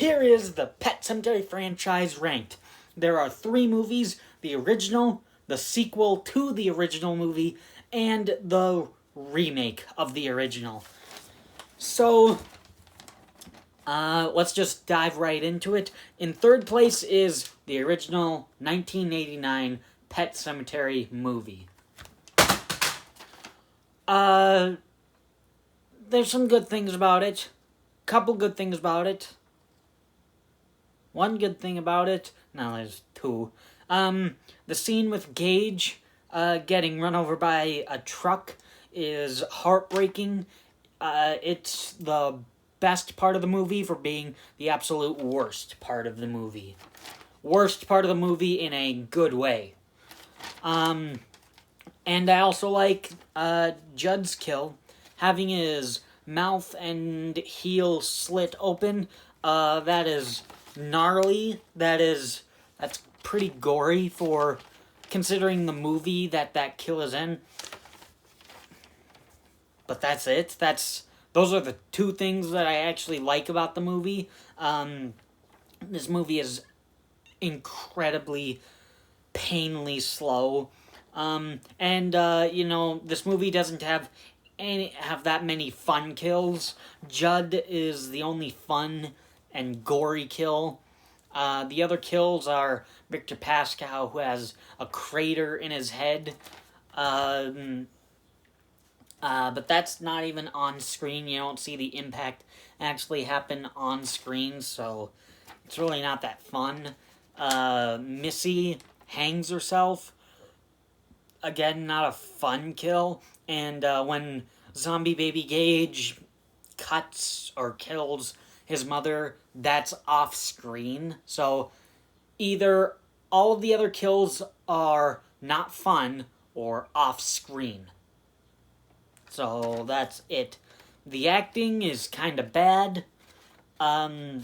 here is the Pet Sematary franchise ranked. There are 3 movies: the original, the sequel to the original movie, and the remake of the original. So, let's just dive right into it. In 3rd place is the original 1989 Pet Sematary movie. There's some good things about it. Couple good things about it. One good thing about it. No, there's 2. The scene with Gage getting run over by a truck is heartbreaking. It's the best part of the movie for being the absolute worst part of the movie. Worst part of the movie in a good way. And I also like Judd's kill. Having his mouth and heel slit open, that is gnarly. That's pretty gory for considering the movie that kill is in. But that's it. Those are the 2 things that I actually like about the movie. This movie is incredibly, painfully slow. This movie doesn't have that many fun kills. Judd is the only fun and gory kill. The other kills are Victor Pascow, who has a crater in his head. But that's not even on screen. You don't see the impact actually happen on screen, so it's really not that fun. Missy hangs herself. Again, not a fun kill. And when Zombie Baby Gage cuts or kills his mother, that's off screen. So either all of the other kills are not fun or off screen. So that's it. The acting is kind of bad. Dale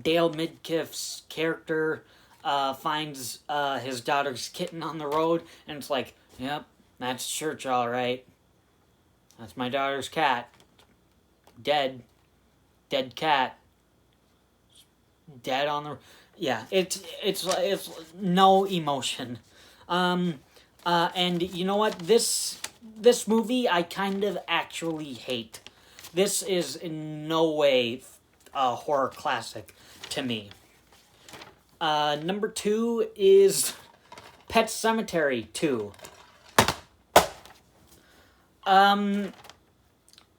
Midkiff's character finds his daughter's kitten on the road, and it's like, yep, that's Church, all right. That's my daughter's cat. Dead cat. Dead on the... Yeah, it's no emotion. And you know what? This movie I kind of actually hate. This is in no way a horror classic to me. Number 2 is Pet Sematary 2.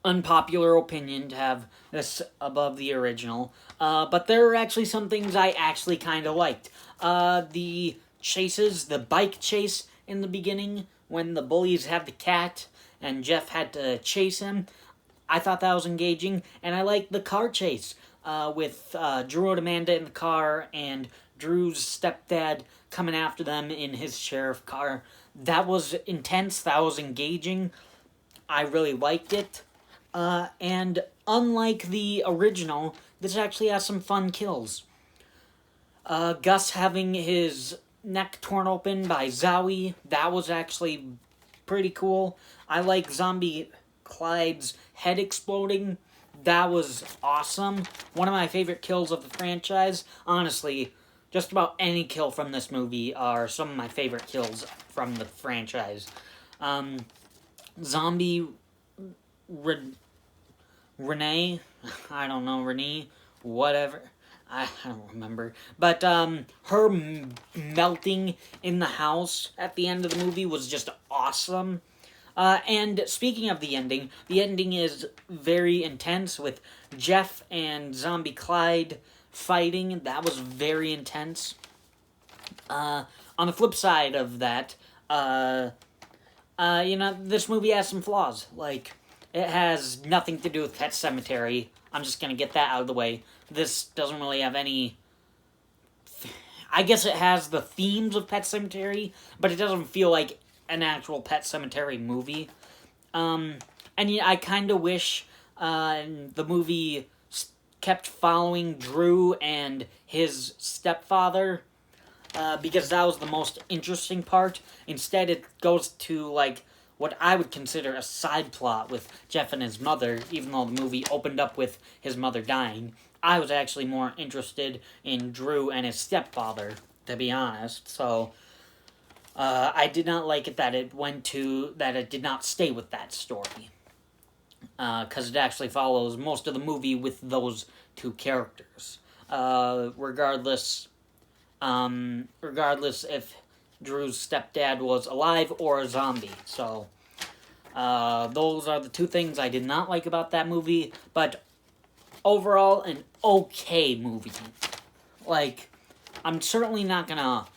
Unpopular opinion to have this above the original. But there are actually some things I actually kind of liked. The chases, the bike chase in the beginning, when the bullies have the cat and Jeff had to chase him, I thought that was engaging. And I liked the car chase with Drew and Amanda in the car and Drew's stepdad coming after them in his sheriff car. That was intense. That was engaging. I really liked it. And unlike the original, this actually has some fun kills. Gus having his neck torn open by Zowie, that was actually pretty cool. I like Zombie Clyde's head exploding. That was awesome. One of my favorite kills of the franchise. Honestly, just about any kill from this movie are some of my favorite kills from the franchise. Zombie Renee, I don't know, Renee, whatever, I don't remember, but her melting in the house at the end of the movie was just awesome. And speaking of the ending is very intense with Jeff and Zombie Clyde fighting. That was very intense. On the flip side of that, this movie has some flaws. Like, it has nothing to do with Pet Sematary. I'm just gonna get that out of the way. This doesn't really have any... I guess it has the themes of Pet Sematary, but it doesn't feel like an actual Pet Sematary movie. And I kind of wish the movie kept following Drew and his stepfather, because that was the most interesting part. Instead, it goes to, like, what I would consider a side plot with Jeff and his mother, even though the movie opened up with his mother dying. I was actually more interested in Drew and his stepfather, to be honest. So I did not like it that it did not stay with that story, because it actually follows most of the movie with those two characters. Regardless if Drew's stepdad was alive or a zombie. So those are the two things I did not like about that movie, but overall, an okay movie. Like, I'm certainly not gonna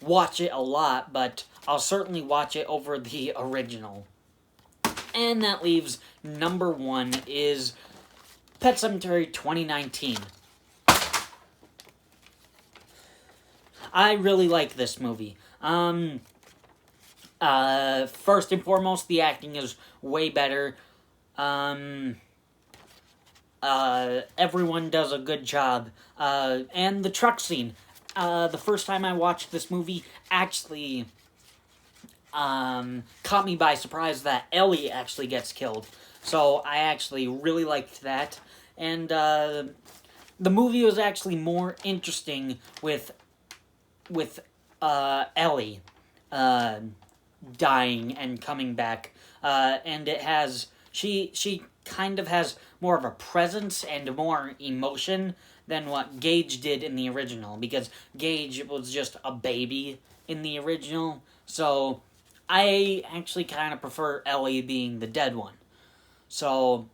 watch it a lot, but I'll certainly watch it over the original. And that leaves number 1 is Pet Sematary 2019. I really like this movie. First and foremost, the acting is way better. Everyone does a good job. And the truck scene. The first time I watched this movie actually caught me by surprise that Ellie actually gets killed. So I actually really liked that. And the movie was actually more interesting with Ellie dying and coming back. And it has... She kind of has more of a presence and more emotion than what Gage did in the original, because Gage was just a baby in the original. So I actually kind of prefer Ellie being the dead one. So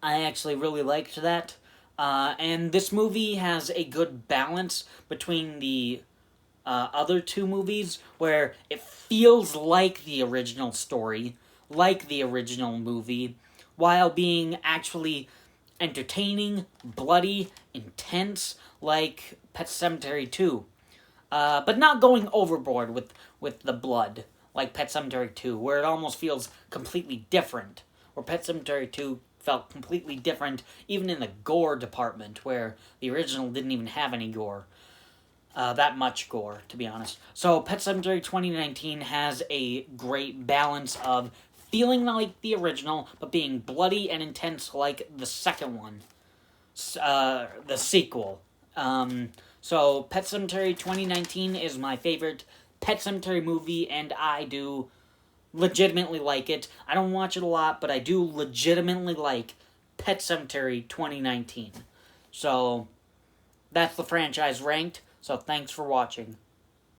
I actually really liked that. And this movie has a good balance between the other two movies, where it feels like the original story, like the original movie, while being actually entertaining, bloody, intense, like Pet Sematary 2. But not going overboard with the blood, like Pet Sematary 2, where it almost feels completely different. Where Pet Sematary 2 felt completely different, even in the gore department, where the original didn't even have any gore. That much gore, to be honest. So Pet Sematary 2019 has a great balance of feeling like the original, but being bloody and intense like the second one. The sequel. So Pet Sematary 2019 is my favorite Pet Sematary movie, and I do legitimately like it. I don't watch it a lot, but I do legitimately like Pet Sematary 2019. So that's the franchise ranked. So thanks for watching.